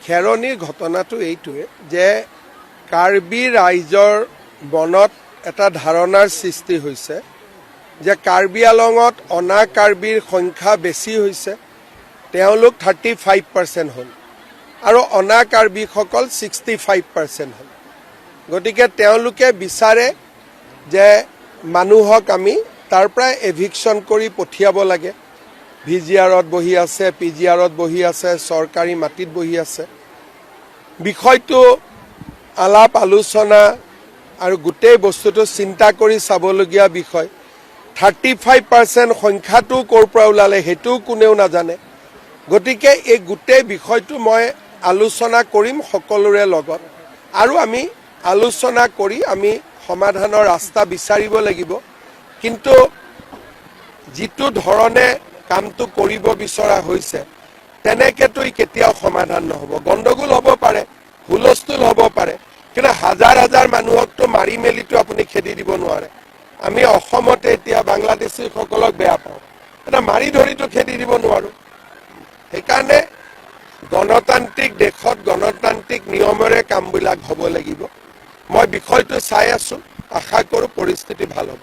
খেৰণিৰ ঘটনাটো এইটোৱে যে কাৰ্বি ৰাইজৰ মনত এটা ধাৰণাৰ সৃষ্টি হৈছে যে কাৰ্বি আলঙত অনা কাৰ্বিৰ সংখ্যা বেছি হৈছে, তেওঁলোক 35% হ'ল আৰু অনা কাৰ্বিসকল 65% হ'ল। গতিকে তেওঁলোকে বিচাৰে যে মানুহক আমি তাৰ পৰা এভিকশ্যন কৰি পঠিয়াব লাগে। ভিজিআৰত বহি আছে, পিজিআৰত বহি আছে, চৰকাৰী মাটিত বহি আছে। বিষয়টো আলাপ আলোচনা আৰু গোটেই বস্তুটো চিন্তা কৰি চাবলগীয়া বিষয়। 35% সংখ্যাটো ক'ৰ পৰা ওলালে সেইটোও কোনেও নাজানে। গতিকে এই গোটেই বিষয়টো মই আলোচনা কৰিম সকলোৰে লগত আৰু আমি আলোচনা কৰি আমি সমাধানৰ ৰাস্তা বিচাৰিব লাগিব। কিন্তু যিটো ধৰণে কামটো কৰিব বিচৰা হৈছে তেনেকেতো কেতিয়াও সমাধান নহ'ব। গণ্ডগোল হ'ব পাৰে, হুলস্থুল হ'ব পাৰে, কিন্তু হাজাৰ হাজাৰ মানুহকতো মাৰি মেলিতো আপুনি খেদি দিব নোৱাৰে। আমি অসমতে এতিয়া বাংলাদেশীসকলক বেয়া পাওঁ, এটা মাৰি ধৰিতো খেদি দিব নোৱাৰোঁ। সেইকাৰণে গণতান্ত্ৰিক দেশত গণতান্ত্ৰিক নিয়মেৰে কামবিলাক হ'ব লাগিব। মই বিষয়টো চাই আছোঁ, আশা কৰোঁ পৰিস্থিতি ভাল হ'ব।